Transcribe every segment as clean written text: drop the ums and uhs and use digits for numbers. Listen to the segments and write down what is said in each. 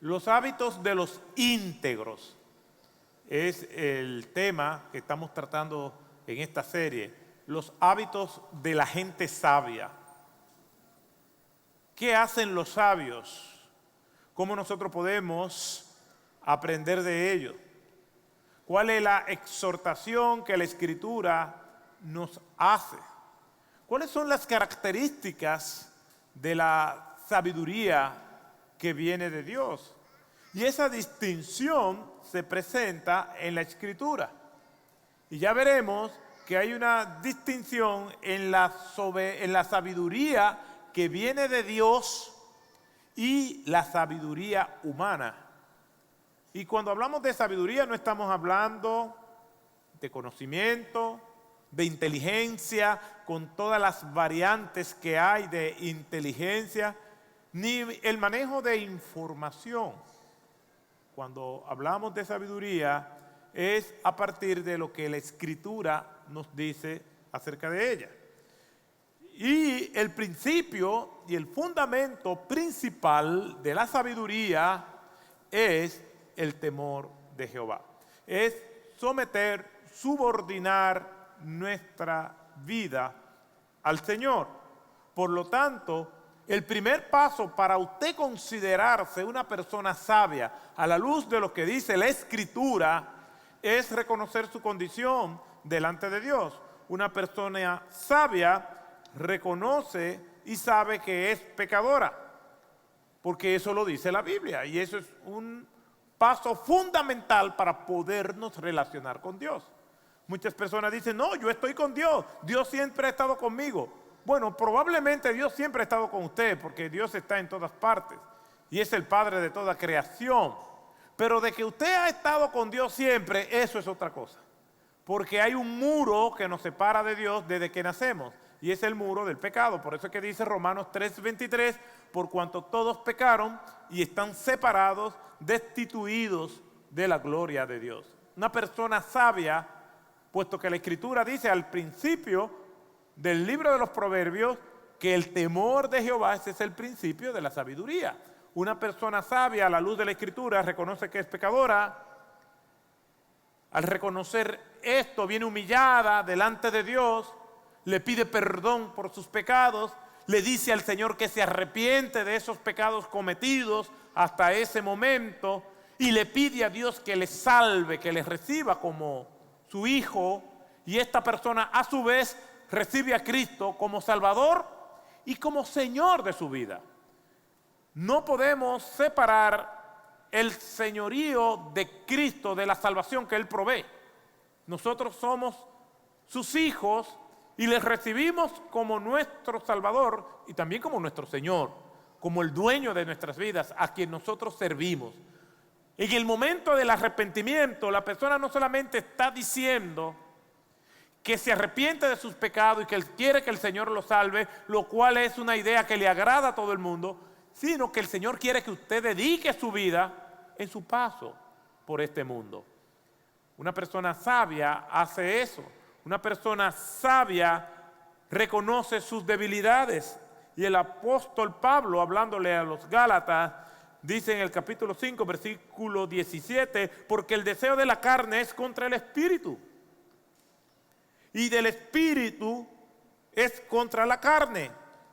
Los hábitos de los íntegros es el tema que estamos tratando en esta serie. Los hábitos de la gente sabia. ¿Qué hacen los sabios? ¿Cómo nosotros podemos aprender de ellos? ¿Cuál es la exhortación que la Escritura nos hace? ¿Cuáles son las características de la sabiduría que viene de Dios? Y esa distinción se presenta en la Escritura. Y ya veremos que hay una distinción en la sabiduría que viene de Dios y la sabiduría humana. Y cuando hablamos de sabiduría no estamos hablando de conocimiento, de inteligencia, con todas las variantes que hay de inteligencia, ni el manejo de información. Cuando hablamos de sabiduría es a partir de lo que la Escritura nos dice acerca de ella. Y el principio y el fundamento principal de la sabiduría es el temor de Jehová. Es someter, subordinar nuestra vida al Señor. Por lo tanto, el primer paso para usted considerarse una persona sabia a la luz de lo que dice la Escritura es reconocer su condición delante de Dios. Una persona sabia reconoce y sabe que es pecadora, porque eso lo dice la Biblia y eso es un paso fundamental para podernos relacionar con Dios. Muchas personas dicen, no, yo estoy con Dios, Dios siempre ha estado conmigo. Bueno, probablemente Dios siempre ha estado con usted, porque Dios está en todas partes y es el Padre de toda creación. Pero de que usted ha estado con Dios siempre, eso es otra cosa. Porque hay un muro que nos separa de Dios desde que nacemos, y es el muro del pecado. Por eso es que dice Romanos 3:23, por cuanto todos pecaron y están separados, destituidos de la gloria de Dios. Una persona sabia, puesto que la Escritura dice al principio del libro de los Proverbios que el temor de Jehová ese es el principio de la sabiduría. Una persona sabia a la luz de la Escritura reconoce que es pecadora. Al reconocer esto viene humillada delante de Dios, le pide perdón por sus pecados, le dice al Señor que se arrepiente de esos pecados cometidos hasta ese momento y le pide a Dios que le salve, que le reciba como su hijo, y esta persona a su vez recibe a Cristo como Salvador y como Señor de su vida. No podemos separar el señorío de Cristo de la salvación que Él provee. Nosotros somos sus hijos y les recibimos como nuestro Salvador y también como nuestro Señor, como el dueño de nuestras vidas, a quien nosotros servimos. En el momento del arrepentimiento, la persona no solamente está diciendo que se arrepiente de sus pecados y que él quiere que el Señor lo salve, lo cual es una idea que le agrada a todo el mundo, sino que el Señor quiere que usted dedique su vida en su paso por este mundo. Una persona sabia hace eso. Una persona sabia reconoce sus debilidades. Y el apóstol Pablo, hablándole a los Gálatas, dice en el capítulo 5, versículo 17, porque el deseo de la carne es contra el espíritu, y del espíritu es contra la carne,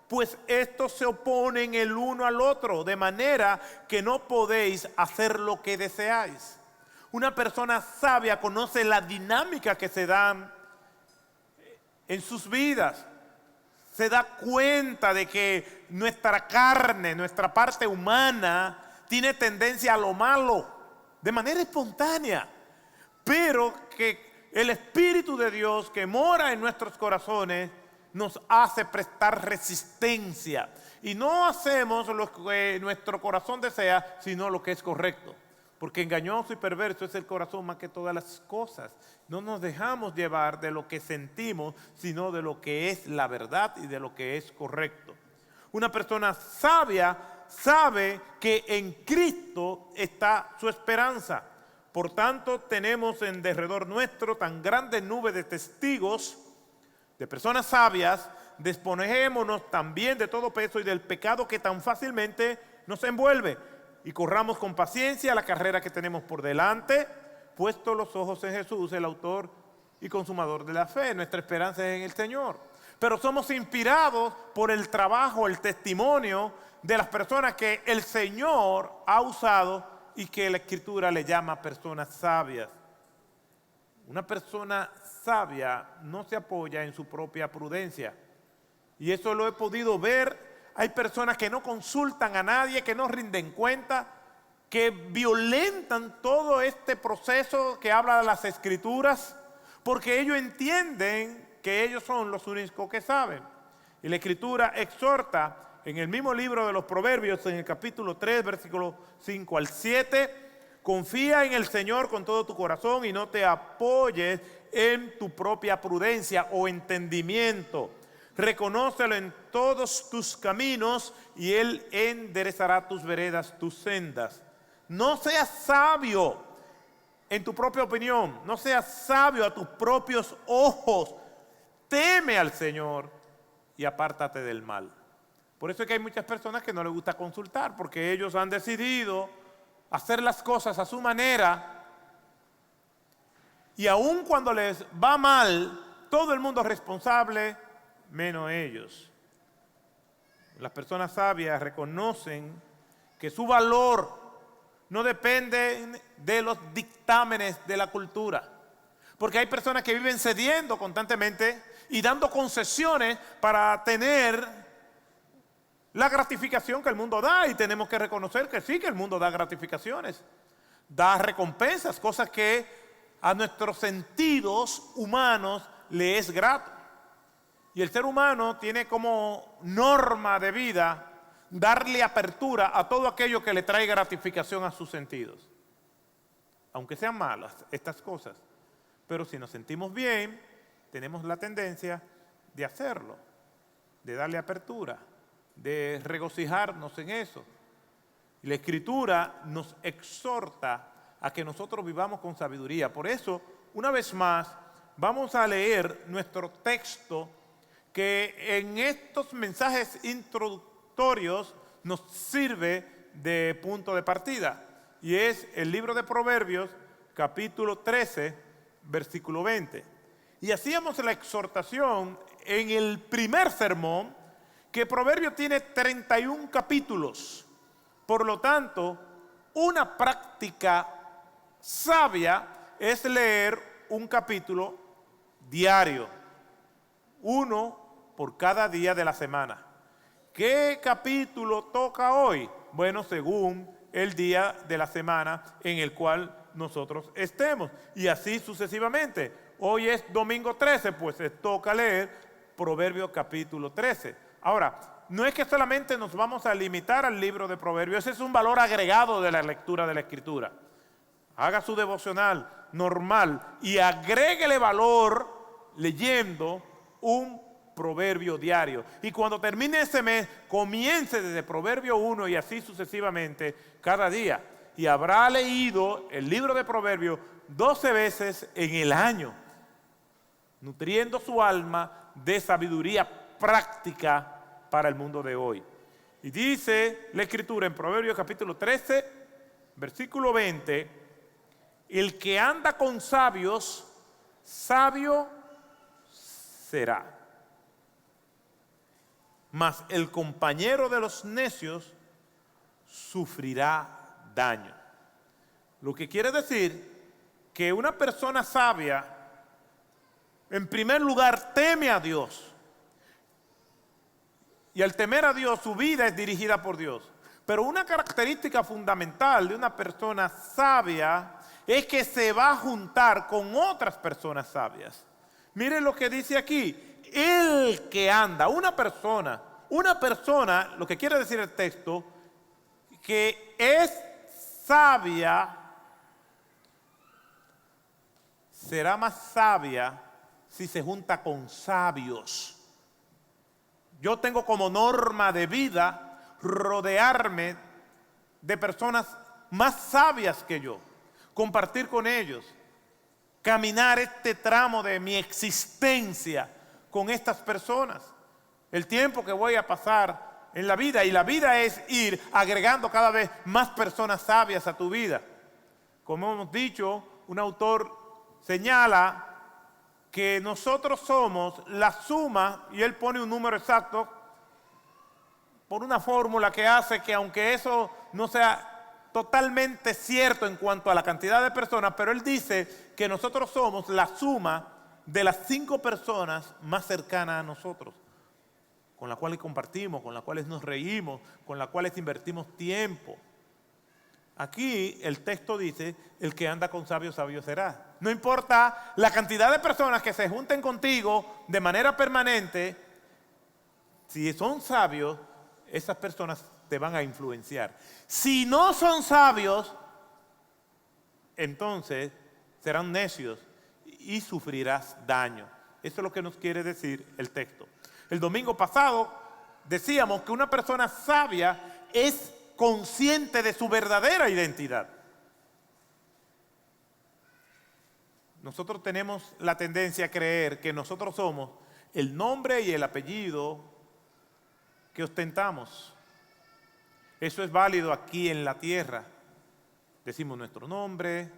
pues estos se oponen el uno al otro, de manera que no podéis hacer lo que deseáis. Una persona sabia conoce la dinámica que se da en sus vidas. Se da cuenta de que nuestra carne, nuestra parte humana, tiene tendencia a lo malo, de manera espontánea, pero que el Espíritu de Dios que mora en nuestros corazones nos hace prestar resistencia. Y no hacemos lo que nuestro corazón desea, sino lo que es correcto. Porque engañoso y perverso es el corazón más que todas las cosas. No nos dejamos llevar de lo que sentimos, sino de lo que es la verdad y de lo que es correcto. Una persona sabia sabe que en Cristo está su esperanza. Por tanto, tenemos en derredor nuestro tan grande nube de testigos, de personas sabias. Despojémonos también de todo peso y del pecado que tan fácilmente nos envuelve, y corramos con paciencia la carrera que tenemos por delante, puesto los ojos en Jesús, el autor y consumador de la fe. Nuestra esperanza es en el Señor. Pero somos inspirados por el trabajo, el testimonio de las personas que el Señor ha usado y que la Escritura le llama personas sabias. Una persona sabia no se apoya en su propia prudencia. Y eso lo he podido ver. Hay personas que no consultan a nadie, que no rinden cuenta, que violentan todo este proceso que habla de las Escrituras, porque ellos entienden que ellos son los únicos que saben. Y la Escritura exhorta en el mismo libro de los Proverbios, en el capítulo 3, versículos 5 al 7, confía en el Señor con todo tu corazón y no te apoyes en tu propia prudencia o entendimiento. Reconócelo en todos tus caminos y Él enderezará tus veredas, tus sendas. No seas sabio en tu propia opinión, no seas sabio a tus propios ojos. Teme al Señor y apártate del mal. Por eso es que hay muchas personas que no les gusta consultar, porque ellos han decidido hacer las cosas a su manera, y aun cuando les va mal, todo el mundo es responsable, menos ellos. Las personas sabias reconocen que su valor no depende de los dictámenes de la cultura, porque hay personas que viven cediendo constantemente y dando concesiones para tener la gratificación que el mundo da, y tenemos que reconocer que sí, que el mundo da gratificaciones, da recompensas, cosas que a nuestros sentidos humanos le es grato. Y el ser humano tiene como norma de vida darle apertura a todo aquello que le trae gratificación a sus sentidos. Aunque sean malas estas cosas, pero si nos sentimos bien, tenemos la tendencia de hacerlo, de darle apertura, de regocijarnos en eso. Y la Escritura nos exhorta a que nosotros vivamos con sabiduría. Por eso, una vez más, vamos a leer nuestro texto que en estos mensajes introductorios nos sirve de punto de partida. Y es el libro de Proverbios, capítulo 13, versículo 20. Y hacíamos la exhortación en el primer sermón, que Proverbios tiene 31 capítulos. Por lo tanto, una práctica sabia es leer un capítulo diario, uno por cada día de la semana. ¿Qué capítulo toca hoy? Bueno, según el día de la semana en el cual nosotros estemos, y así sucesivamente. Hoy es domingo 13, pues se toca leer Proverbios capítulo 13. Ahora, no es que solamente nos vamos a limitar al libro de Proverbios, ese es un valor agregado de la lectura de la Escritura. Haga su devocional normal y agréguele valor leyendo un proverbio diario. Y cuando termine ese mes, comience desde Proverbio 1 y así sucesivamente cada día. Y habrá leído el libro de Proverbios 12 veces en el año, nutriendo su alma de sabiduría práctica para el mundo de hoy. Y dice la Escritura en Proverbios capítulo 13, versículo 20, el que anda con sabios, sabio será. Mas el compañero de los necios sufrirá daño. Lo que quiere decir que una persona sabia, en primer lugar, teme a Dios. Y al temer a Dios, su vida es dirigida por Dios. Pero una característica fundamental de una persona sabia es que se va a juntar con otras personas sabias. Miren lo que dice aquí. El que anda, una persona, lo que quiere decir el texto, que es sabia, será más sabia si se junta con sabios. Yo tengo como norma de vida rodearme de personas más sabias que yo, compartir con ellos, caminar este tramo de mi existencia con estas personas. El tiempo que voy a pasar en la vida, y la vida es ir agregando cada vez más personas sabias a tu vida. Como hemos dicho, un autor señala que nosotros somos la suma, y él pone un número exacto por una fórmula que hace que, aunque eso no sea totalmente cierto en cuanto a la cantidad de personas, pero él dice que nosotros somos la suma de las 5 personas más cercanas a nosotros, con las cuales compartimos, con las cuales nos reímos, con las cuales invertimos tiempo. Aquí el texto dice, el que anda con sabios, sabio será. No importa la cantidad de personas que se junten contigo de manera permanente, si son sabios, esas personas te van a influenciar. Si no son sabios, entonces serán necios y sufrirás daño. Eso es lo que nos quiere decir el texto. El domingo pasado decíamos que una persona sabia es consciente de su verdadera identidad. Nosotros tenemos la tendencia a creer que nosotros somos el nombre y el apellido que ostentamos. Eso es válido aquí en la tierra. Decimos nuestro nombre,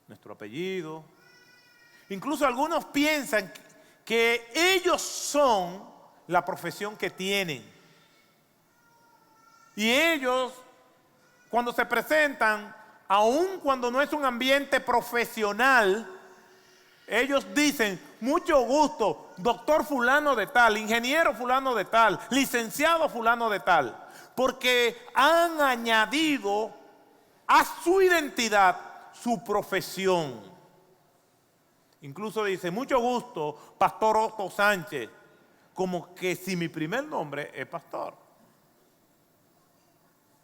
nuestro apellido. Incluso algunos piensan que ellos son la profesión que tienen. Y ellos, cuando se presentan, aun cuando no es un ambiente profesional, ellos dicen, mucho gusto, doctor fulano de tal, ingeniero fulano de tal, licenciado fulano de tal, porque han añadido a su identidad su profesión. Incluso dice, mucho gusto, Pastor Otto Sánchez, como que si mi primer nombre es pastor.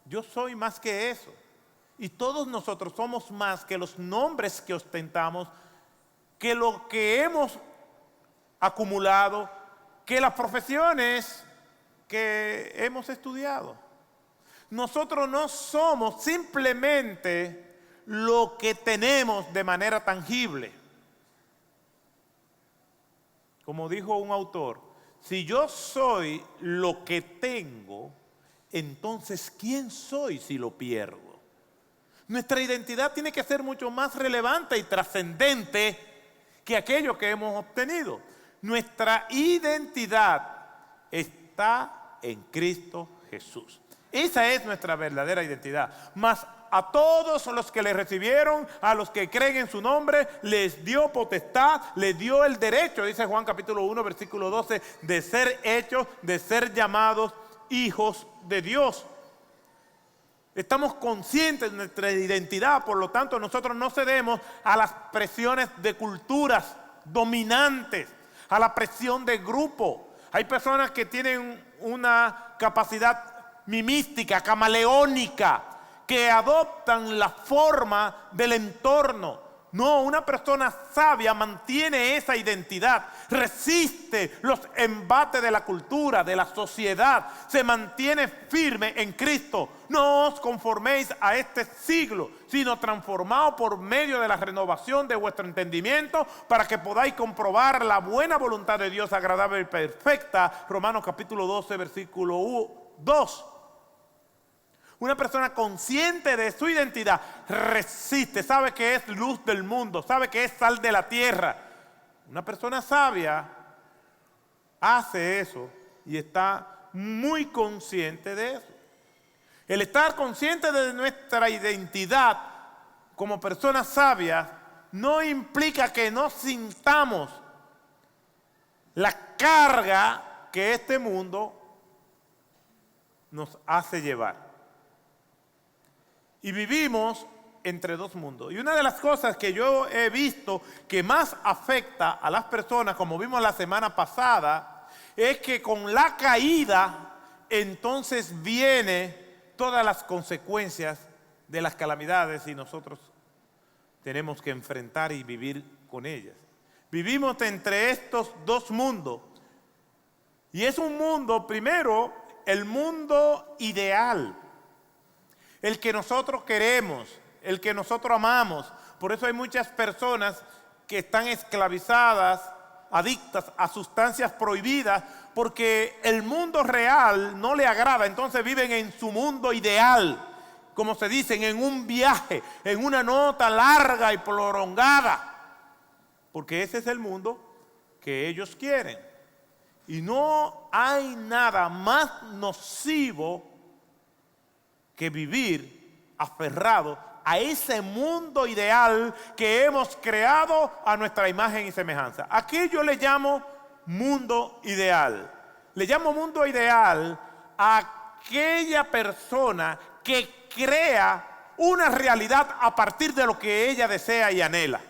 Yo soy más que eso. Y todos nosotros somos más que los nombres que ostentamos, que lo que hemos acumulado, que las profesiones que hemos estudiado. Nosotros no somos simplemente lo que tenemos de manera tangible. Como dijo un autor, si yo soy lo que tengo, entonces ¿quién soy si lo pierdo? Nuestra identidad tiene que ser mucho más relevante y trascendente que aquello que hemos obtenido. Nuestra identidad está en Cristo Jesús. Esa es nuestra verdadera identidad. Mas a todos los que le recibieron, a los que creen en su nombre, les dio potestad, les dio el derecho, dice Juan capítulo 1, versículo 12, de ser hechos, de ser llamados hijos de Dios. Estamos conscientes de nuestra identidad, por lo tanto nosotros no cedemos a las presiones de culturas dominantes, a la presión de grupo. Hay personas que tienen una capacidad mimística, camaleónica, que adoptan la forma del entorno. No, una persona sabia mantiene esa identidad, resiste los embates de la cultura, de la sociedad, se mantiene firme en Cristo. No os conforméis a este siglo, sino transformaos por medio de la renovación de vuestro entendimiento, para que podáis comprobar la buena voluntad de Dios, agradable y perfecta. Romanos capítulo 12, versículo 2. Una persona consciente de su identidad resiste, sabe que es luz del mundo, sabe que es sal de la tierra. Una persona sabia hace eso y está muy consciente de eso. El estar consciente de nuestra identidad como personas sabias no implica que no sintamos la carga que este mundo nos hace llevar. Y vivimos entre dos mundos. Y una de las cosas que yo he visto que más afecta a las personas, como vimos la semana pasada, es que con la caída entonces vienen todas las consecuencias de las calamidades y nosotros tenemos que enfrentar y vivir con ellas. Vivimos entre estos dos mundos. Y es un mundo, primero, el mundo ideal. El que nosotros queremos, el que nosotros amamos. Por eso hay muchas personas que están esclavizadas adictas a sustancias prohibidas, porque el mundo real no le agrada. Entonces viven en su mundo ideal, como se dicen, en un viaje, en una nota larga y prolongada, porque ese es el mundo que ellos quieren. Y no hay nada más nocivo que vivir aferrado a ese mundo ideal que hemos creado a nuestra imagen y semejanza. Aquí yo le llamo mundo ideal. Le llamo mundo ideal a aquella persona que crea una realidad a partir de lo que ella desea y anhela.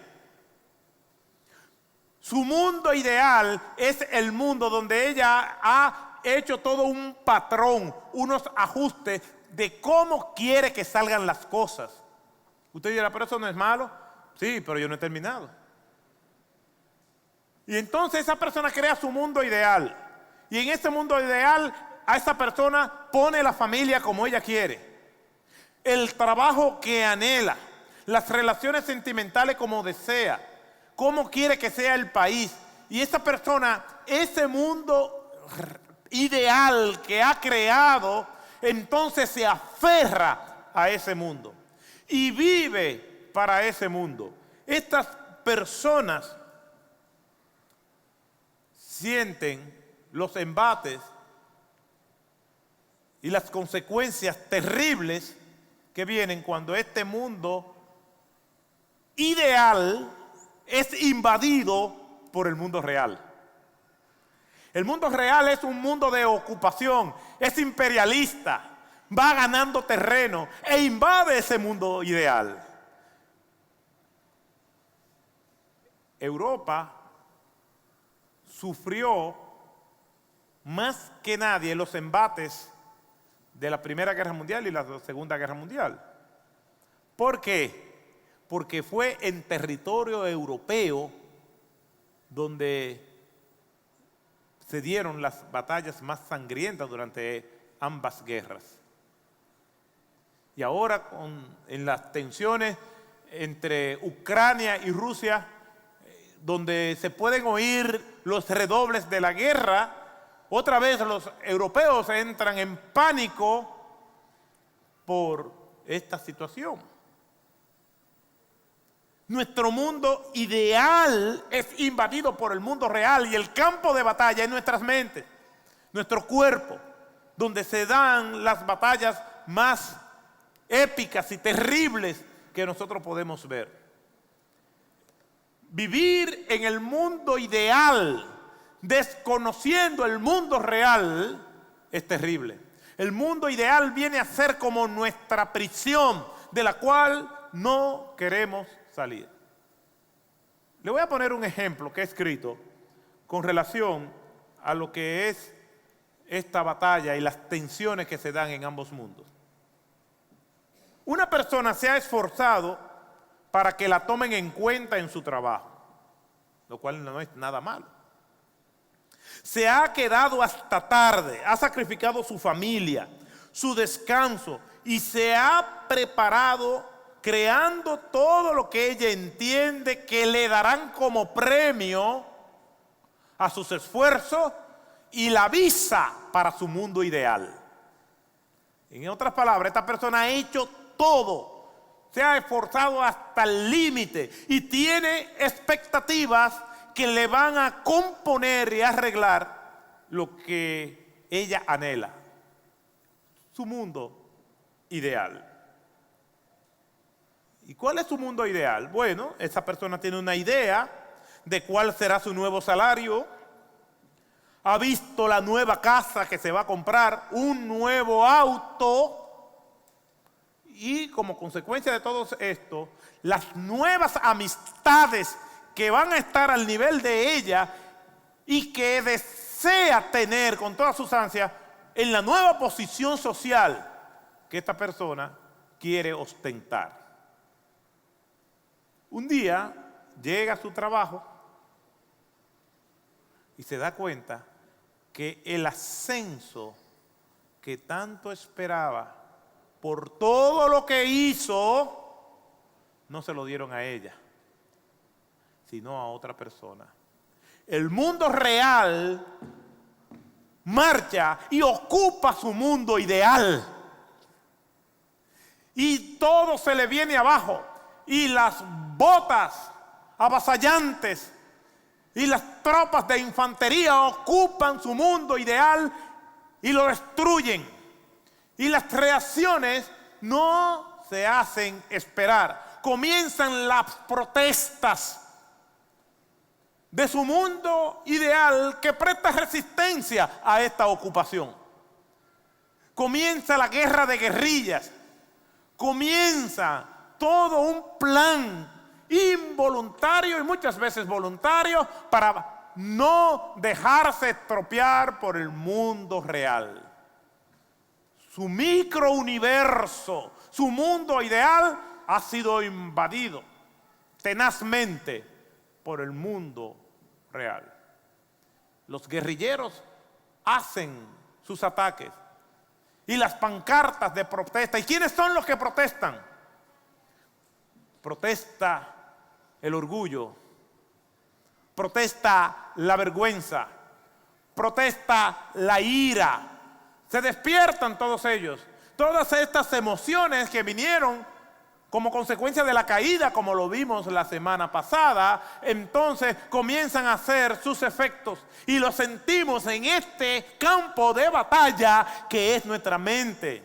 Su mundo ideal es el mundo donde ella ha hecho todo un patrón, unos ajustes de cómo quiere que salgan las cosas. Usted dirá, pero eso no es malo. Sí, pero yo no he terminado. Y entonces esa persona crea su mundo ideal. Y en ese mundo ideal a esa persona pone la familia como ella quiere, el trabajo que anhela, las relaciones sentimentales como desea, cómo quiere que sea el país. Y esa persona, ese mundo ideal que ha creado, entonces se aferra a ese mundo y vive para ese mundo. Estas personas sienten los embates y las consecuencias terribles que vienen cuando este mundo ideal es invadido por el mundo real. El mundo real es un mundo de ocupación, es imperialista, va ganando terreno e invade ese mundo ideal. Europa sufrió más que nadie los embates de la Primera Guerra Mundial y la Segunda Guerra Mundial. ¿Por qué? Porque fue en territorio europeo donde se dieron las batallas más sangrientas durante ambas guerras. Y ahora en las tensiones entre Ucrania y Rusia, donde se pueden oír los redobles de la guerra, otra vez los europeos entran en pánico por esta situación. Nuestro mundo ideal es invadido por el mundo real y el campo de batalla es nuestras mentes, nuestro cuerpo, donde se dan las batallas más épicas y terribles que nosotros podemos ver. Vivir en el mundo ideal, desconociendo el mundo real, es terrible. El mundo ideal viene a ser como nuestra prisión, de la cual no queremos salir. Le voy a poner un ejemplo que he escrito con relación a lo que es esta batalla y las tensiones que se dan en ambos mundos. Una persona se ha esforzado para que la tomen en cuenta en su trabajo, lo cual no es nada malo. Se ha quedado hasta tarde, ha sacrificado su familia, su descanso y se ha preparado creando todo lo que ella entiende que le darán como premio a sus esfuerzos y la visa para su mundo ideal. En otras palabras, esta persona ha hecho todo, se ha esforzado hasta el límite y tiene expectativas que le van a componer y arreglar lo que ella anhela, su mundo ideal. ¿Y cuál es su mundo ideal? Bueno, esa persona tiene una idea de cuál será su nuevo salario, ha visto la nueva casa que se va a comprar, un nuevo auto, y como consecuencia de todo esto, las nuevas amistades que van a estar al nivel de ella y que desea tener con todas sus ansias en la nueva posición social que esta persona quiere ostentar. Un día llega a su trabajo y se da cuenta que el ascenso que tanto esperaba por todo lo que hizo, no se lo dieron a ella, sino a otra persona. el mundo real marcha y ocupa su mundo ideal. Y todo se le viene abajo. Y las botas avasallantes y las tropas de infantería ocupan su mundo ideal y lo destruyen. Y las reacciones no se hacen esperar. Comienzan las protestas de su mundo ideal que presta resistencia a esta ocupación. Comienza la guerra de guerrillas. Comienza todo un plan involuntario y muchas veces voluntario para no dejarse estropear por el mundo real. Su microuniverso, su mundo ideal ha sido invadido tenazmente por el mundo real. Los guerrilleros hacen sus ataques y las pancartas de protesta. ¿Y quiénes son los que protestan? Protesta el orgullo, protesta la vergüenza, protesta la ira. Se despiertan todos ellos. Todas estas emociones que vinieron como consecuencia de la caída, como lo vimos la semana pasada, entonces comienzan a hacer sus efectos y lo sentimos en este campo de batalla que es nuestra mente.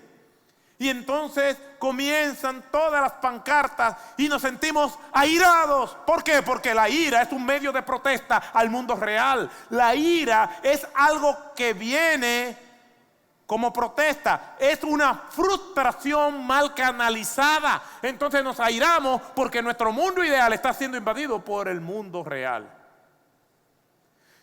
Y entonces comienzan todas las pancartas y nos sentimos airados. ¿Por qué? Porque la ira es un medio de protesta al mundo real. La ira es algo que viene como protesta, es una frustración mal canalizada. Entonces nos airamos porque nuestro mundo ideal está siendo invadido por el mundo real.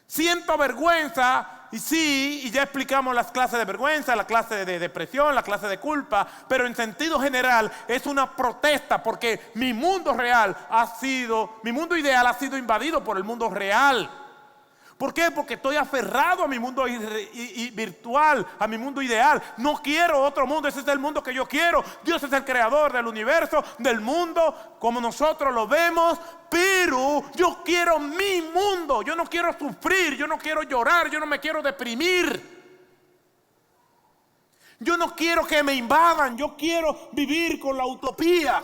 Siento vergüenza, y sí, y ya explicamos las clases de vergüenza, la clase de depresión, la clase de culpa, pero en sentido general es una protesta porque mi mundo ideal ha sido invadido por el mundo real. ¿Por qué? Porque estoy aferrado a mi mundo virtual, a mi mundo ideal. No quiero otro mundo, ese es el mundo que yo quiero. Dios es el creador del universo, del mundo, como nosotros lo vemos. Pero yo quiero mi mundo. Yo no quiero sufrir, yo no quiero llorar, yo no me quiero deprimir. Yo no quiero que me invadan, yo quiero vivir con la utopía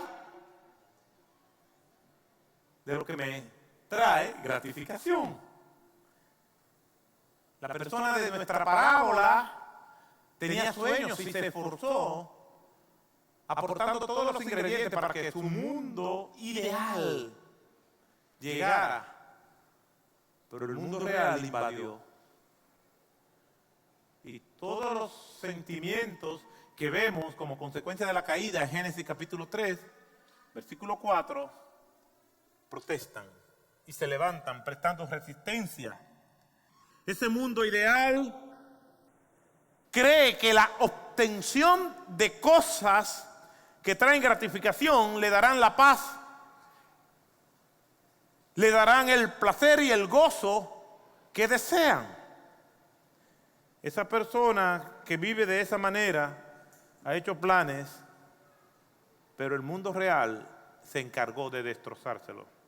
de lo que me trae gratificación. La persona de nuestra parábola tenía sueños y se esforzó aportando todos los ingredientes para que su mundo ideal llegara. Pero el mundo real invadió. Y todos los sentimientos que vemos como consecuencia de la caída en Génesis capítulo 3, versículo 4, protestan y se levantan prestando resistencia. Ese mundo ideal cree que la obtención de cosas que traen gratificación le darán la paz, le darán el placer y el gozo que desean. Esa persona que vive de esa manera ha hecho planes, pero el mundo real se encargó de destrozárselo.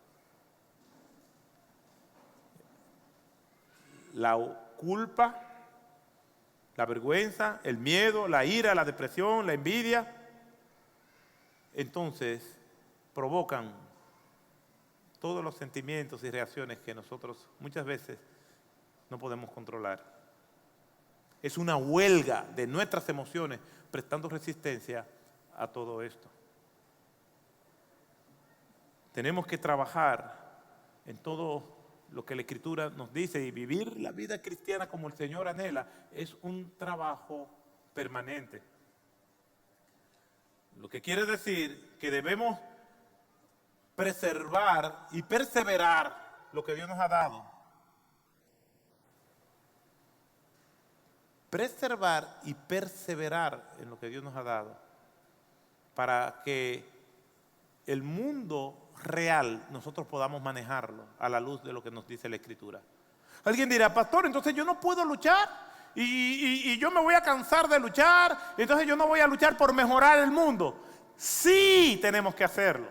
La culpa, la vergüenza, el miedo, la ira, la depresión, la envidia, entonces provocan todos los sentimientos y reacciones que nosotros muchas veces no podemos controlar. Es una huelga de nuestras emociones prestando resistencia a todo esto. Tenemos que trabajar en todo lo que la Escritura nos dice, y vivir la vida cristiana como el Señor anhela es un trabajo permanente. Lo que quiere decir que debemos preservar y perseverar lo que Dios nos ha dado. Preservar y perseverar en lo que Dios nos ha dado para que el mundo real nosotros podamos manejarlo a la luz de lo que nos dice la Escritura. Alguien dirá, pastor, entonces yo no puedo luchar y yo me voy a cansar de luchar, entonces yo no voy a luchar por mejorar el mundo. Sí tenemos que hacerlo.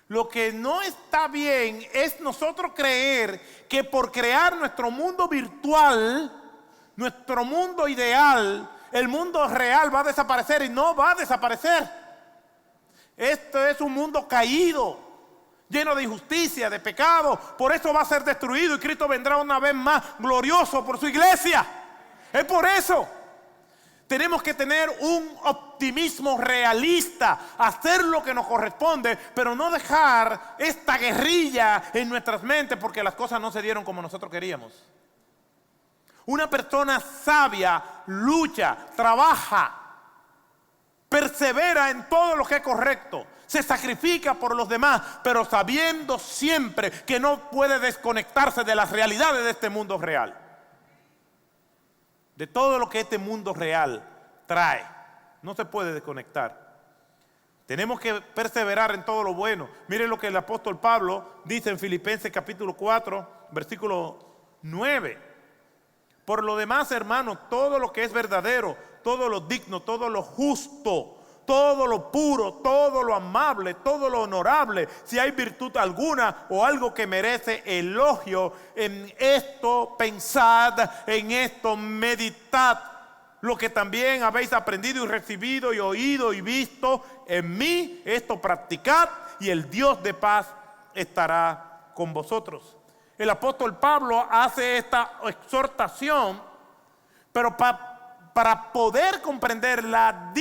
Lo que no está bien es nosotros creer que por crear nuestro mundo virtual, nuestro mundo ideal, el mundo real va a desaparecer, y no va a desaparecer. Esto es un mundo caído, lleno de injusticia, de pecado. Por eso va a ser destruido y Cristo vendrá una vez más glorioso por su iglesia. Es por eso. Tenemos que tener un optimismo realista, hacer lo que nos corresponde, pero no dejar esta guerrilla en nuestras mentes porque las cosas no se dieron como nosotros queríamos. Una persona sabia lucha, trabaja, persevera en todo lo que es correcto, se sacrifica por los demás, pero sabiendo siempre que no puede desconectarse de las realidades de este mundo real. De todo lo que este mundo real trae. No se puede desconectar. Tenemos que perseverar en todo lo bueno. Miren lo que el apóstol Pablo dice en Filipenses capítulo 4, versículo 9. Por lo demás, hermanos, todo lo que es verdadero, todo lo digno, todo lo justo, todo lo puro, todo lo amable, todo lo honorable, si hay virtud alguna o algo que merece elogio, en esto pensad, en esto meditad, lo que también habéis aprendido y recibido y oído y visto en mí, esto practicad, y el Dios de paz estará con vosotros. El apóstol Pablo hace esta exhortación, pero para poder comprender la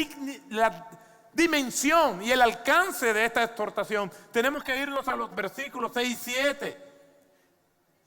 dimensión y el alcance de esta exhortación, tenemos que irnos a los versículos 6 y 7.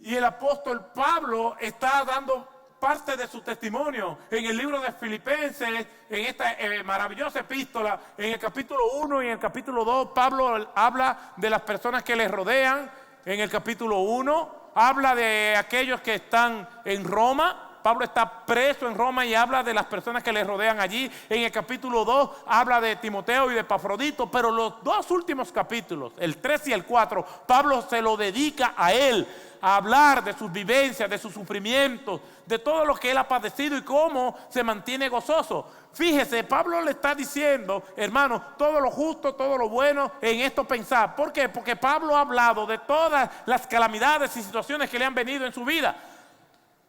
Y el apóstol Pablo está dando parte de su testimonio en el libro de Filipenses, en esta maravillosa epístola. En el capítulo 1 y en el capítulo 2, Pablo habla de las personas que le rodean. En el capítulo 1 habla de aquellos que están en Roma. Pablo está preso en Roma y habla de las personas que le rodean allí. En el capítulo 2 habla de Timoteo y de Epafrodito, pero los dos últimos capítulos, el 3 y el 4, Pablo se lo dedica a él, a hablar de sus vivencias, de sus sufrimientos, de todo lo que él ha padecido y cómo se mantiene gozoso. Fíjese, Pablo le está diciendo, hermano, todo lo justo, todo lo bueno, en esto pensar. ¿Por qué? Porque Pablo ha hablado de todas las calamidades y situaciones que le han venido en su vida.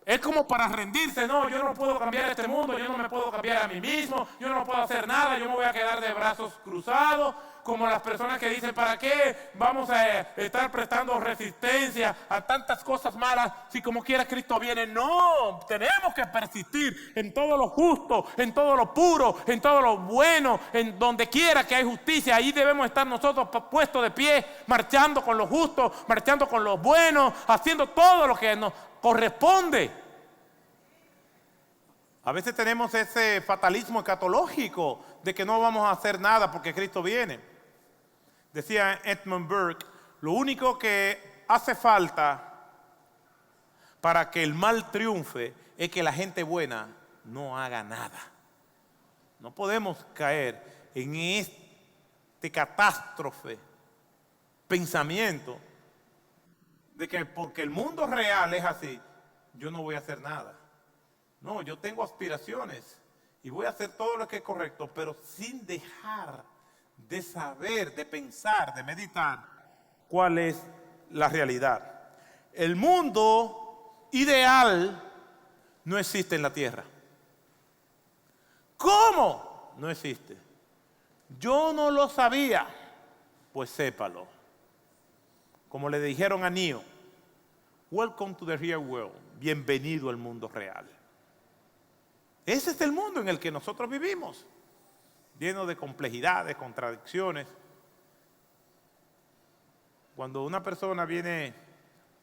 Es como para rendirse. No, yo no puedo cambiar este mundo, yo no me puedo cambiar a mí mismo, yo no puedo hacer nada, yo me voy a quedar de brazos cruzados, como las personas que dicen, ¿para qué vamos a estar prestando resistencia a tantas cosas malas si como quiera Cristo viene? No, tenemos que persistir en todo lo justo, en todo lo puro, en todo lo bueno, en donde quiera que hay justicia. Ahí debemos estar nosotros puestos de pie, marchando con lo justo, marchando con lo bueno, haciendo todo lo que nos corresponde. A veces tenemos ese fatalismo escatológico de que no vamos a hacer nada porque Cristo viene. Decía Edmund Burke, lo único que hace falta para que el mal triunfe es que la gente buena no haga nada. No podemos caer en este catástrofe pensamiento de que porque el mundo real es así, yo no voy a hacer nada. No, yo tengo aspiraciones y voy a hacer todo lo que es correcto, pero sin dejar de saber, de pensar, de meditar cuál es la realidad. El mundo ideal no existe en la tierra. ¿Cómo? No existe. Yo no lo sabía, pues sépalo. Como le dijeron a Neo, welcome to the real world, bienvenido al mundo real. Ese es el mundo en el que nosotros vivimos, lleno de complejidades, contradicciones. Cuando una persona viene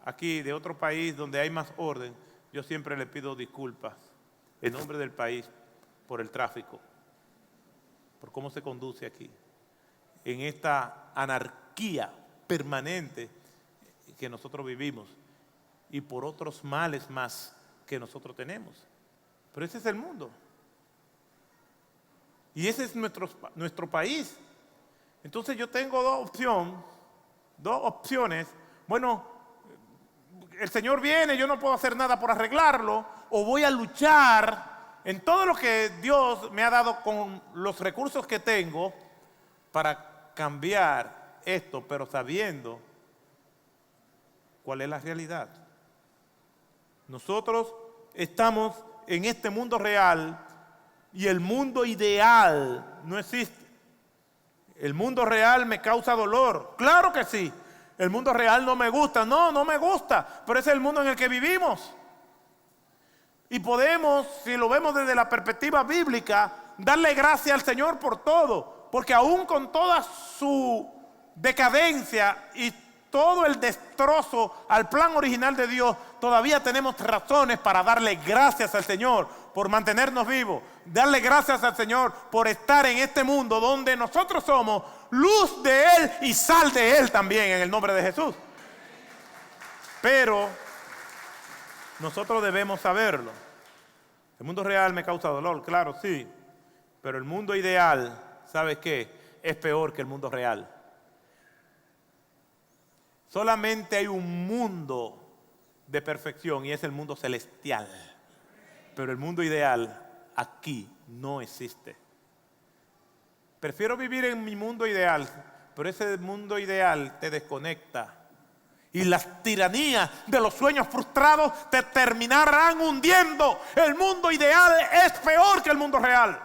aquí de otro país donde hay más orden, yo siempre le pido disculpas en nombre del país por el tráfico, por cómo se conduce aquí, en esta anarquía permanente que nosotros vivimos y por otros males más que nosotros tenemos. Pero ese es el mundo. Y ese es nuestro país. Entonces yo tengo dos opciones. Bueno, el Señor viene, yo no puedo hacer nada por arreglarlo, o voy a luchar en todo lo que Dios me ha dado con los recursos que tengo para cambiar esto, pero sabiendo cuál es la realidad. Nosotros estamos en este mundo real y el mundo ideal no existe. El mundo real me causa dolor. Claro que sí. El mundo real no me gusta. No me gusta. Pero ese es el mundo en el que vivimos. Y podemos, si lo vemos desde la perspectiva bíblica, darle gracias al Señor por todo. Porque aún con toda su decadencia y todo el destrozo al plan original de Dios, todavía tenemos razones para darle gracias al Señor por mantenernos vivos. Darle gracias al Señor por estar en este mundo donde nosotros somos luz de Él y sal de Él también, en el nombre de Jesús. Pero nosotros debemos saberlo. El mundo real me causa dolor, claro, sí. Pero el mundo ideal, ¿sabes qué? Es peor que el mundo real. Solamente hay un mundo de perfección y es el mundo celestial. Pero el mundo ideal aquí no existe. Prefiero vivir en mi mundo ideal, pero ese mundo ideal te desconecta. Y las tiranías de los sueños frustrados te terminarán hundiendo. El mundo ideal es peor que el mundo real.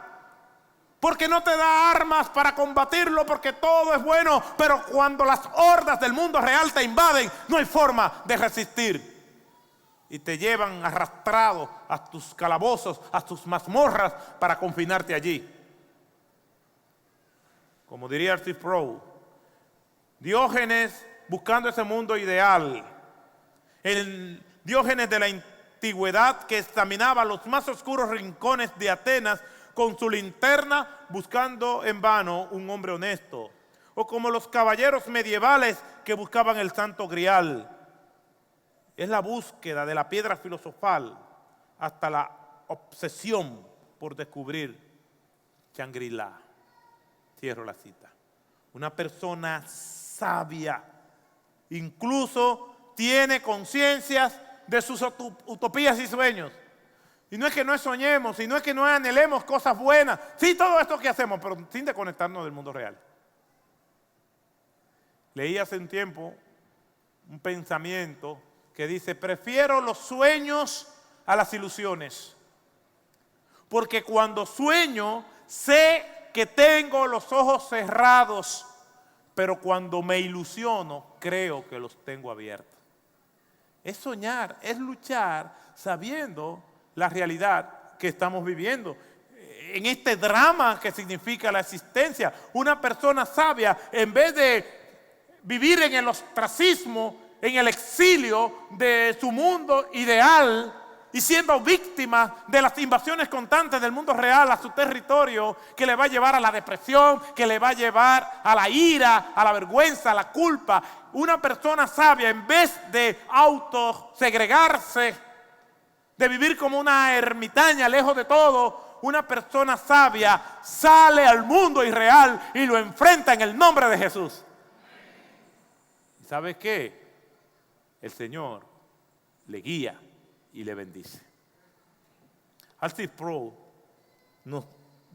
Porque no te da armas para combatirlo, porque todo es bueno. Pero cuando las hordas del mundo real te invaden, no hay forma de resistir. Y te llevan arrastrado a tus calabozos, a tus mazmorras para confinarte allí. Como diría R.C. Sproul, Diógenes buscando ese mundo ideal. El Diógenes de la antigüedad que examinaba los más oscuros rincones de Atenas con su linterna buscando en vano un hombre honesto. O como los caballeros medievales que buscaban el santo grial. Es la búsqueda de la piedra filosofal hasta la obsesión por descubrir Shangri-La. Cierro la cita. Una persona sabia incluso tiene conciencias de sus utopías y sueños. Y no es que no soñemos, y no es que no anhelemos cosas buenas. Sí, todo esto que hacemos, pero sin desconectarnos del mundo real. Leí hace un tiempo un pensamiento que dice: prefiero los sueños a las ilusiones. Porque cuando sueño, sé que tengo los ojos cerrados, pero cuando me ilusiono, creo que los tengo abiertos. Es soñar, es luchar sabiendo la realidad que estamos viviendo. En este drama que significa la existencia, una persona sabia, en vez de vivir en el ostracismo, en el exilio de su mundo ideal y siendo víctima de las invasiones constantes del mundo real a su territorio, que le va a llevar a la depresión, que le va a llevar a la ira, a la vergüenza, a la culpa. Una persona sabia, en vez de autosegregarse, de vivir como una ermitaña lejos de todo, una persona sabia sale al mundo irreal y lo enfrenta en el nombre de Jesús. ¿Y sabes qué? El Señor le guía y le bendice. R.C. Sproul nos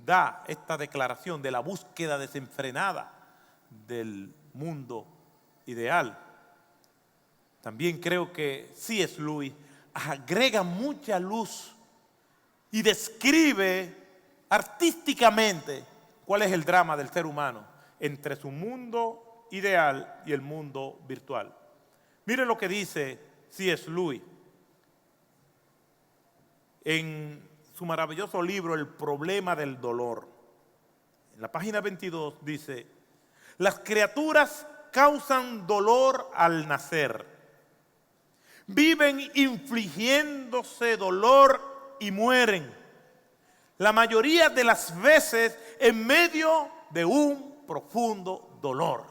da esta declaración de la búsqueda desenfrenada del mundo ideal. También creo que C.S. Lewis agrega mucha luz y describe artísticamente cuál es el drama del ser humano entre su mundo ideal y el mundo virtual. Mire lo que dice C.S. Lewis en su maravilloso libro El problema del dolor. En la página 22 dice: las criaturas causan dolor al nacer. Viven infligiéndose dolor y mueren. La mayoría de las veces en medio de un profundo dolor.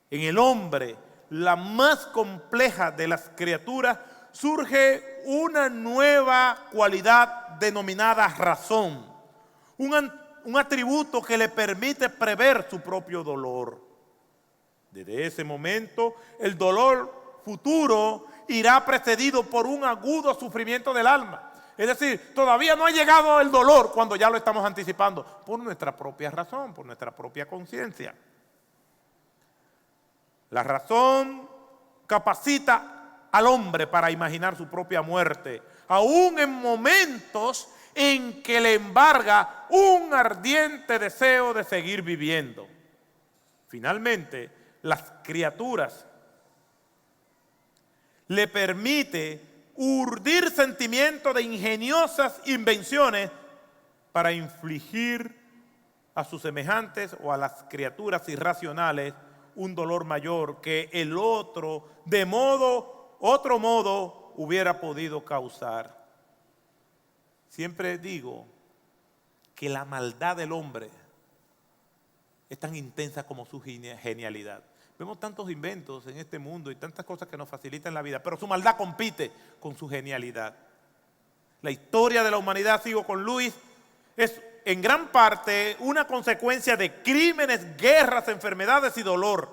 En el hombre, la más compleja de las criaturas, surge una nueva cualidad denominada razón. Un atributo que le permite prever su propio dolor. Desde ese momento, el dolor futuro irá precedido por un agudo sufrimiento del alma. Es decir, todavía no ha llegado el dolor cuando ya lo estamos anticipando por nuestra propia razón, por nuestra propia conciencia. La razón capacita al hombre para imaginar su propia muerte, aún en momentos en que le embarga un ardiente deseo de seguir viviendo. Finalmente, las criaturas le permite urdir sentimientos de ingeniosas invenciones para infligir a sus semejantes o a las criaturas irracionales un dolor mayor que el otro, de otro modo, hubiera podido causar. Siempre digo que la maldad del hombre es tan intensa como su genialidad. Vemos tantos inventos en este mundo y tantas cosas que nos facilitan la vida, pero su maldad compite con su genialidad. La historia de la humanidad, sigo con Luis, es en gran parte una consecuencia de crímenes, guerras, enfermedades y dolor.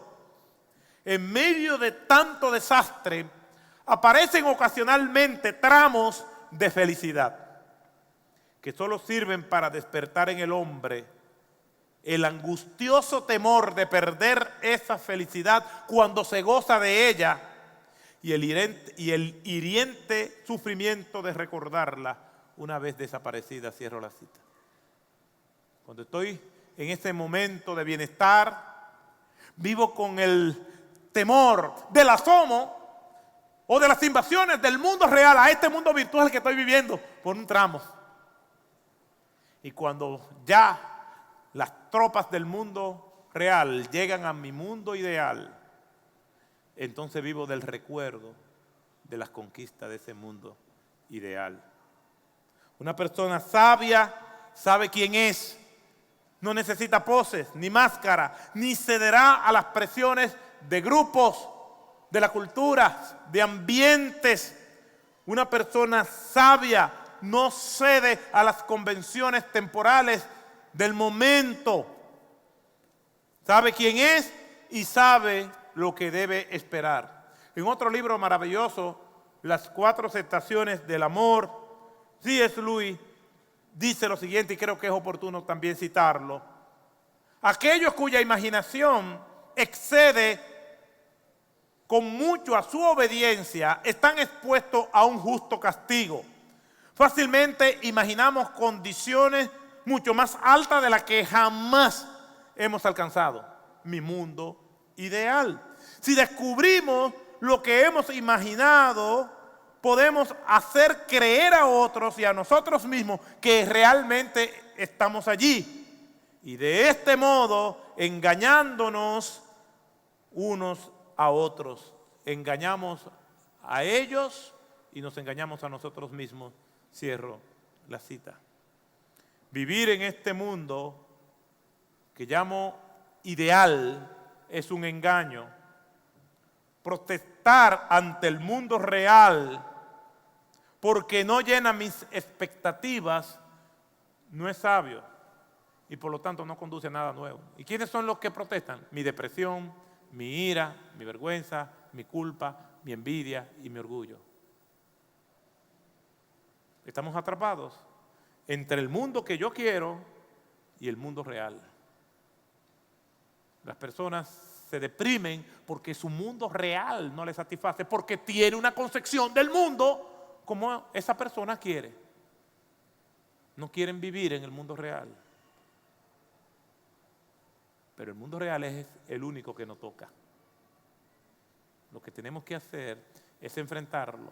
En medio de tanto desastre, aparecen ocasionalmente tramos de felicidad que solo sirven para despertar en el hombre el angustioso temor de perder esa felicidad cuando se goza de ella y el hiriente sufrimiento de recordarla una vez desaparecida. Cierro la cita. Cuando estoy en ese momento de bienestar, vivo con el temor del asomo o de las invasiones del mundo real a este mundo virtual que estoy viviendo por un tramo. Y cuando ya las tropas del mundo real llegan a mi mundo ideal, entonces vivo del recuerdo de las conquistas de ese mundo ideal. Una persona sabia sabe quién es, no necesita poses, ni máscara, ni cederá a las presiones de grupos, de la cultura, de ambientes. Una persona sabia no cede a las convenciones temporales del momento. Sabe quién es y sabe lo que debe esperar. En otro libro maravilloso, Las 4 estaciones del amor, C.S. Lewis dice lo siguiente, y creo que es oportuno también citarlo: aquellos cuya imaginación excede con mucho a su obediencia están expuestos a un justo castigo. Fácilmente imaginamos condiciones mucho más altas de las que jamás hemos alcanzado. Mi mundo ideal. Si descubrimos lo que hemos imaginado, podemos hacer creer a otros y a nosotros mismos que realmente estamos allí. Y de este modo, engañándonos unos a otros, engañamos a ellos y nos engañamos a nosotros mismos. Cierro la cita. Vivir en este mundo que llamo ideal es un engaño. Protestar ante el mundo real porque no llena mis expectativas no es sabio y por lo tanto no conduce a nada nuevo. ¿Y quiénes son los que protestan? Mi depresión, mi ira, mi vergüenza, mi culpa, mi envidia y mi orgullo. Estamos atrapados entre el mundo que yo quiero y el mundo real. Las personas se deprimen porque su mundo real no les satisface, porque tiene una concepción del mundo como esa persona quiere. No quieren vivir en el mundo real. Pero el mundo real es el único que nos toca. Lo que tenemos que hacer es enfrentarlo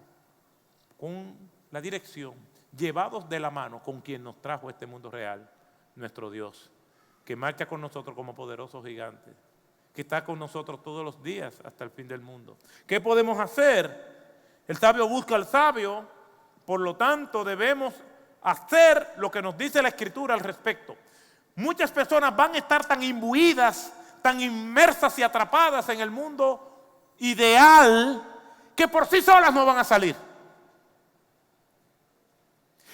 con la dirección, llevados de la mano con quien nos trajo este mundo real, nuestro Dios, que marcha con nosotros como poderoso gigante, que está con nosotros todos los días hasta el fin del mundo. ¿Qué podemos hacer? El sabio busca al sabio, por lo tanto debemos hacer lo que nos dice la Escritura al respecto. Muchas personas van a estar tan imbuidas, tan inmersas y atrapadas en el mundo ideal que por sí solas no van a salir.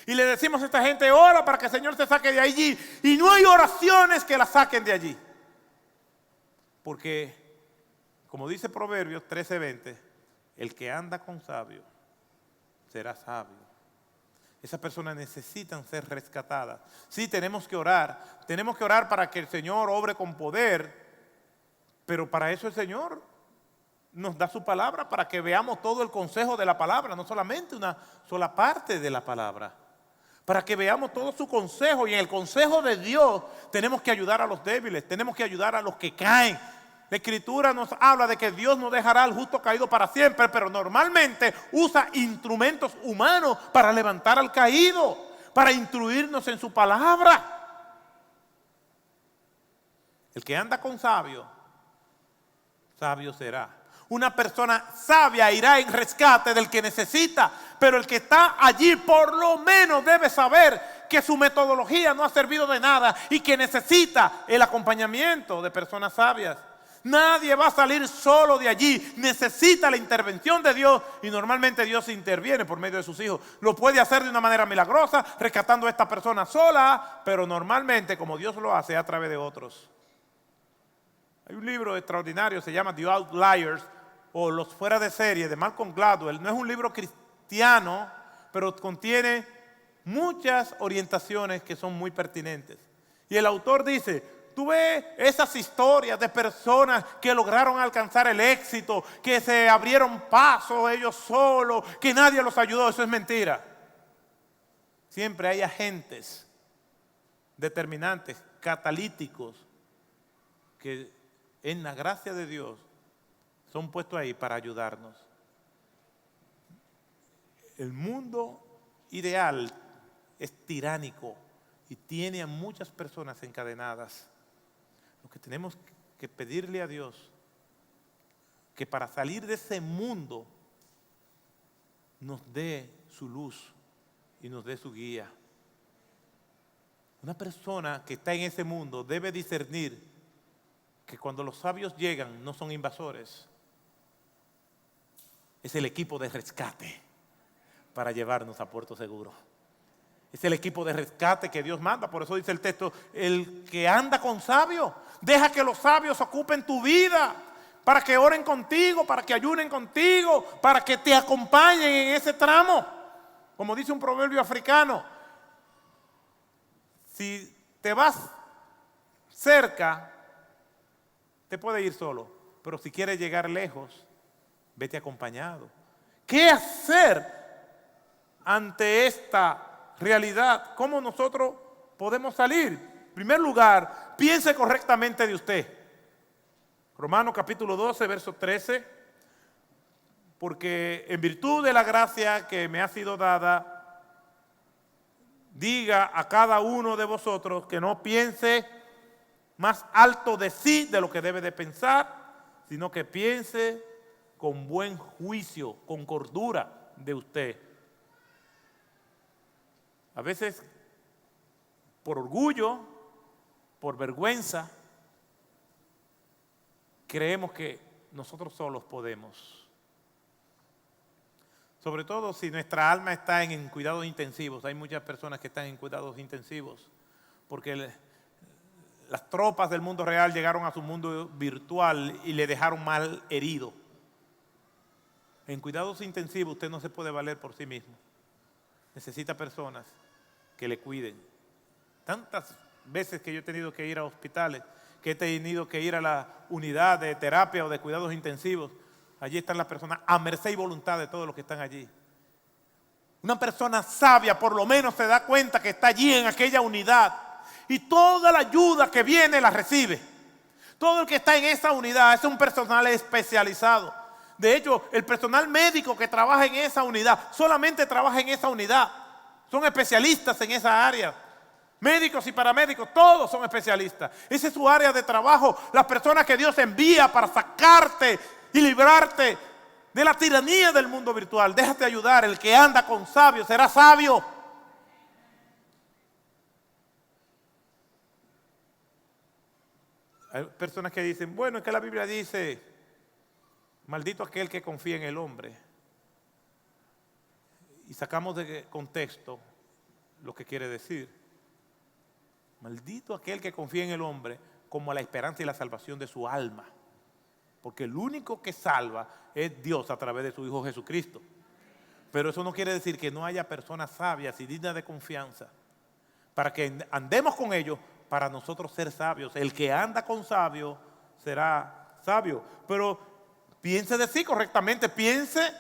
Y le decimos a esta gente: ora para que el Señor te saque de allí. Y no hay oraciones que la saquen de allí. Porque, como dice Proverbios 13:20, el que anda con sabio será sabio. Esas personas necesitan ser rescatadas. Sí, tenemos que orar para que el Señor obre con poder, pero para eso el Señor nos da su palabra para que veamos todo el consejo de la palabra, no solamente una sola parte de la palabra. Para que veamos todo su consejo, y en el consejo de Dios tenemos que ayudar a los débiles, tenemos que ayudar a los que caen. La Escritura nos habla de que Dios no dejará al justo caído para siempre, pero normalmente usa instrumentos humanos para levantar al caído, para instruirnos en su palabra. El que anda con sabio, sabio será. Una persona sabia irá en rescate del que necesita, pero el que está allí por lo menos debe saber que su metodología no ha servido de nada y que necesita el acompañamiento de personas sabias. Nadie va a salir solo de allí, necesita la intervención de Dios, y normalmente Dios interviene por medio de sus hijos. Lo puede hacer de una manera milagrosa, rescatando a esta persona sola, pero normalmente, como Dios lo hace, a través de otros. Hay un libro extraordinario, se llama The Outliers, o Los fuera de serie, de Malcolm Gladwell. No es un libro cristiano, pero contiene muchas orientaciones que son muy pertinentes. Y el autor dice: tú ves esas historias de personas que lograron alcanzar el éxito, que se abrieron paso ellos solos, que nadie los ayudó. Eso es mentira. Siempre hay agentes determinantes, catalíticos, que en la gracia de Dios son puestos ahí para ayudarnos. El mundo ideal es tiránico y tiene a muchas personas encadenadas. Lo que tenemos que pedirle a Dios, que para salir de ese mundo nos dé su luz y nos dé su guía. Una persona que está en ese mundo debe discernir que cuando los sabios llegan no son invasores. Es el equipo de rescate para llevarnos a puerto seguro. Es el equipo de rescate que Dios manda. Por eso dice el texto: el que anda con sabios, deja que los sabios ocupen tu vida, para que oren contigo, para que ayunen contigo, para que te acompañen en ese tramo. Como dice un proverbio africano, si te vas cerca, te puedes ir solo, pero si quieres llegar lejos, vete acompañado. ¿Qué hacer ante esta realidad? ¿Cómo nosotros podemos salir? En primer lugar, piense correctamente de usted. Romanos capítulo 12, verso 13. Porque en virtud de la gracia que me ha sido dada, diga a cada uno de vosotros que no piense más alto de sí de lo que debe de pensar, sino que piense con buen juicio, con cordura de usted. A veces, por orgullo, por vergüenza, creemos que nosotros solos podemos. Sobre todo si nuestra alma está en cuidados intensivos. Hay muchas personas que están en cuidados intensivos porque las tropas del mundo real llegaron a su mundo virtual y le dejaron mal herido. En cuidados intensivos usted no se puede valer por sí mismo. Necesita personas que le cuiden. Tantas veces que yo he tenido que ir a hospitales, que he tenido que ir a la unidad de terapia o de cuidados intensivos, allí están las personas a merced y voluntad de todos los que están allí. Una persona sabia por lo menos se da cuenta que está allí en aquella unidad y toda la ayuda que viene la recibe. Todo el que está en esa unidad es un personal especializado. De hecho, el personal médico que trabaja en esa unidad solamente trabaja en esa unidad. Son especialistas en esa área. Médicos y paramédicos, todos son especialistas. Esa es su área de trabajo. Las personas que Dios envía para sacarte y librarte de la tiranía del mundo virtual. Déjate ayudar. El que anda con sabios será sabio. Hay personas que dicen, bueno, es que la Biblia dice, maldito aquel que confía en el hombre. Y sacamos de contexto lo que quiere decir. Maldito aquel que confía en el hombre como la esperanza y la salvación de su alma. Porque el único que salva es Dios a través de su Hijo Jesucristo. Pero eso no quiere decir que no haya personas sabias y dignas de confianza para que andemos con ellos, para nosotros ser sabios. El que anda con sabios será sabio. Pero Piense de sí correctamente. Piense,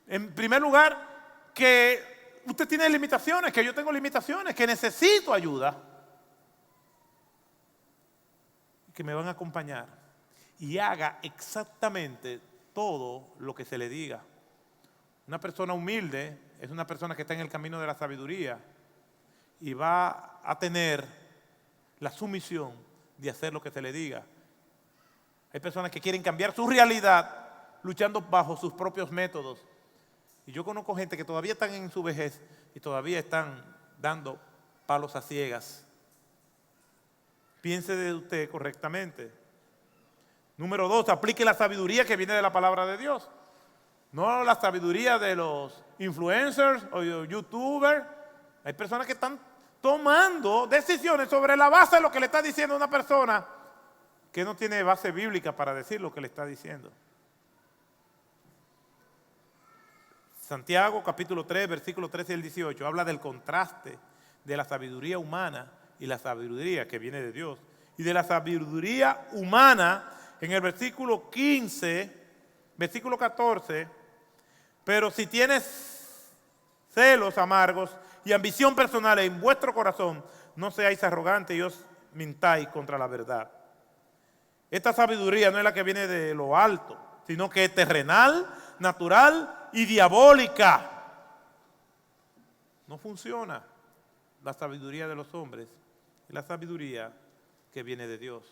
en primer lugar, que usted tiene limitaciones, que yo tengo limitaciones, que necesito ayuda, que me van a acompañar. Y haga exactamente todo lo que se le diga. Una persona humilde es una persona que está en el camino de la sabiduría y va a tener la sumisión de hacer lo que se le diga. Hay personas que quieren cambiar su realidad luchando bajo sus propios métodos. Y yo conozco gente que todavía están en su vejez y todavía están dando palos a ciegas. Piense de usted correctamente. Número 2, aplique la sabiduría que viene de la palabra de Dios. No la sabiduría de los influencers o youtubers. Hay personas que están tomando decisiones sobre la base de lo que le está diciendo una persona que no tiene base bíblica para decir lo que le está diciendo. Santiago capítulo 3, versículo 13 y el 18, habla del contraste de la sabiduría humana y la sabiduría que viene de Dios. Y de la sabiduría humana, en el versículo 15, versículo 14, pero si tienes celos amargos y ambición personal en vuestro corazón, no seáis arrogantes y os mintáis contra la verdad. Esta sabiduría no es la que viene de lo alto, sino que es terrenal, natural y diabólica. No funciona la sabiduría de los hombres, es la sabiduría que viene de Dios.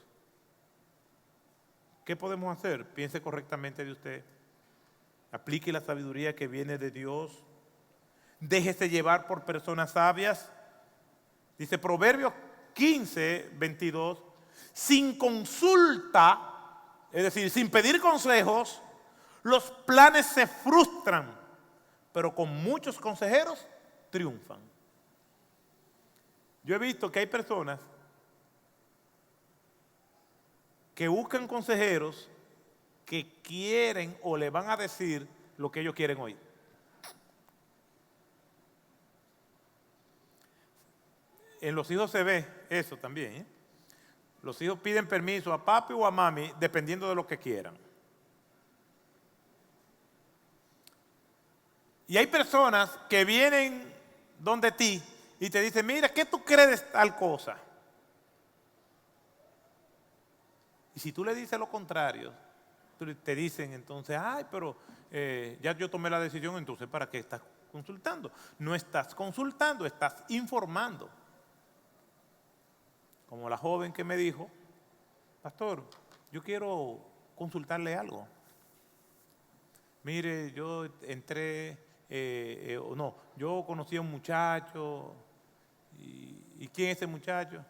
¿Qué podemos hacer? Piense correctamente de usted. Aplique la sabiduría que viene de Dios. Déjese llevar por personas sabias. Dice Proverbios 15, 22. Sin consulta, es decir, sin pedir consejos, los planes se frustran, pero con muchos consejeros triunfan. Yo he visto que hay personas que buscan consejeros que quieren o le van a decir lo que ellos quieren oír. En los hijos se ve eso también, ¿eh? Los hijos piden permiso a papi o a mami dependiendo de lo que quieran. Y hay personas que vienen donde ti y te dicen, mira, ¿qué tú crees de tal cosa? Y si tú le dices lo contrario, te dicen entonces, ay, pero ya yo tomé la decisión, entonces ¿para qué estás consultando? No estás consultando, estás informando. Como la joven que me dijo, pastor, yo quiero consultarle algo. Mire, yo entré, yo conocí a un muchacho, y ¿quién es ese muchacho?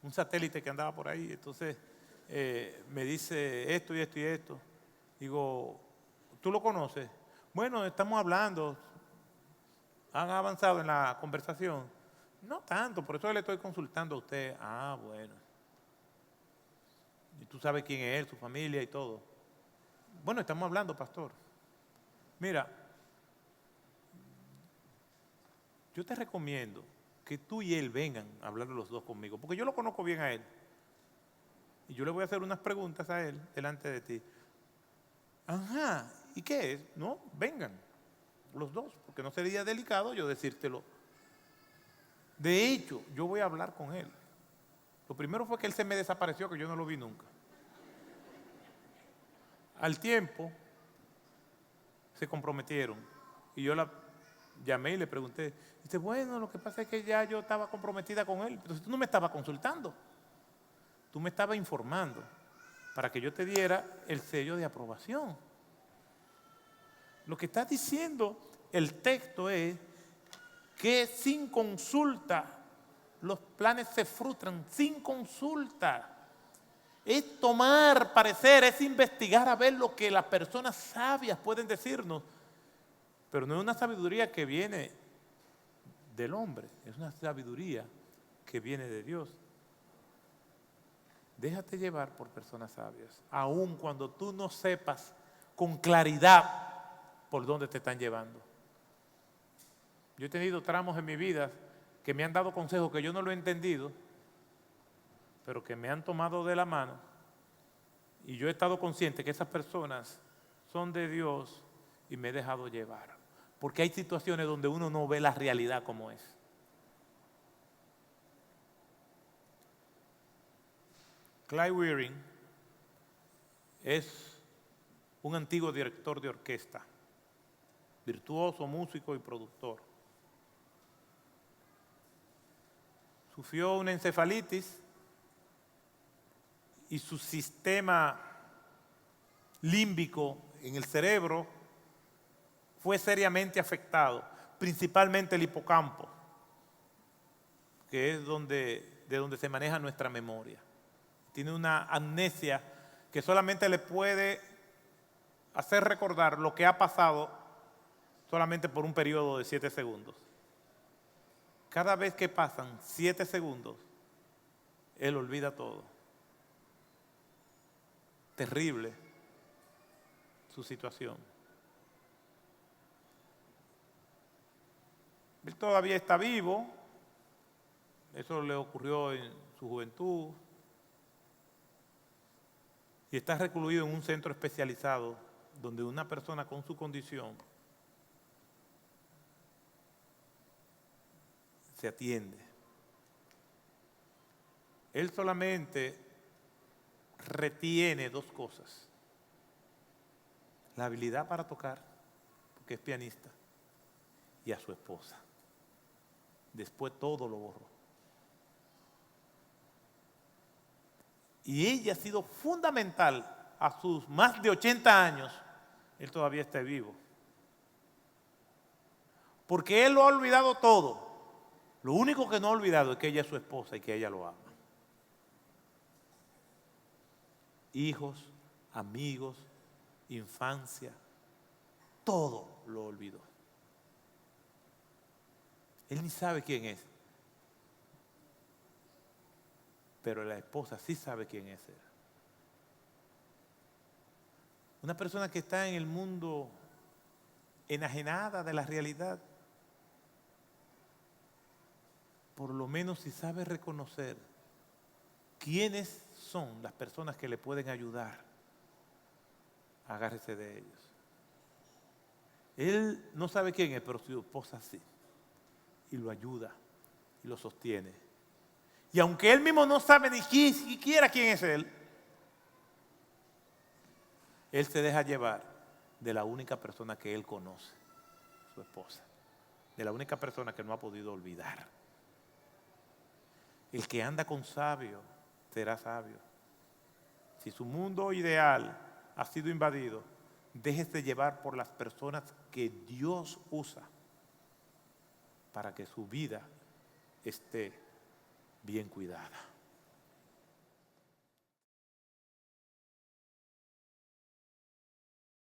Un satélite que andaba por ahí, entonces me dice esto y esto y esto. Digo, ¿tú lo conoces? Bueno, estamos hablando, han avanzado en la conversación. No tanto, por eso le estoy consultando a usted. Ah, bueno. Y tú sabes quién es él, su familia y todo. Bueno, estamos hablando, pastor. Mira, yo te recomiendo que tú y él vengan a hablar los dos conmigo, porque yo lo conozco bien a él. Y yo le voy a hacer unas preguntas a él delante de ti. Ajá, ¿y qué es? No, vengan los dos, porque no sería delicado yo decírtelo. De hecho, yo voy a hablar con él. Lo primero fue que él se me desapareció, que yo no lo vi nunca. Al tiempo, se comprometieron. Y yo la llamé y le pregunté. Dice, bueno, lo que pasa es que ya yo estaba comprometida con él. Entonces tú no me estabas consultando. Tú me estabas informando para que yo te diera el sello de aprobación. Lo que está diciendo el texto es que sin consulta los planes se frustran, sin consulta. Es tomar parecer, es investigar a ver lo que las personas sabias pueden decirnos. Pero no es una sabiduría que viene del hombre, es una sabiduría que viene de Dios. Déjate llevar por personas sabias, aun cuando tú no sepas con claridad por dónde te están llevando. Yo he tenido tramos en mi vida que me han dado consejos que yo no lo he entendido, pero que me han tomado de la mano Y yo he estado consciente que esas personas son de Dios y me he dejado llevar. Porque hay situaciones donde uno no ve la realidad como es. Clyde Wearing es un antiguo director de orquesta, virtuoso, músico y productor. Sufrió una encefalitis y su sistema límbico en el cerebro fue seriamente afectado, principalmente el hipocampo, que es de donde se maneja nuestra memoria. Tiene una amnesia que solamente le puede hacer recordar lo que ha pasado solamente por un periodo de 7 segundos. Cada vez que pasan 7 segundos, él olvida todo. Terrible su situación. Él todavía está vivo, eso le ocurrió en su juventud, y está recluido en un centro especializado donde una persona con su condición se atiende. Él solamente retiene 2 cosas: la habilidad para tocar, porque es pianista, y a su esposa. Después todo lo borró. Y ella ha sido fundamental a sus más de 80 años. Él todavía está vivo. Porque él lo ha olvidado todo. Lo único que no ha olvidado es que ella es su esposa y que ella lo ama. Hijos, amigos, infancia, todo lo olvidó. Él ni sabe quién es. Pero la esposa sí sabe quién es él. Una persona que está en el mundo enajenada de la realidad, por lo menos si sabe reconocer quiénes son las personas que le pueden ayudar, agárrese de ellos. Él no sabe quién es, pero su esposa sí. Y lo ayuda y lo sostiene. Y aunque él mismo no sabe ni siquiera quién es él se deja llevar de la única persona que él conoce, su esposa. De la única persona que no ha podido olvidar. El que anda con sabio será sabio. Si su mundo ideal ha sido invadido, déjese llevar por las personas que Dios usa para que su vida esté bien cuidada.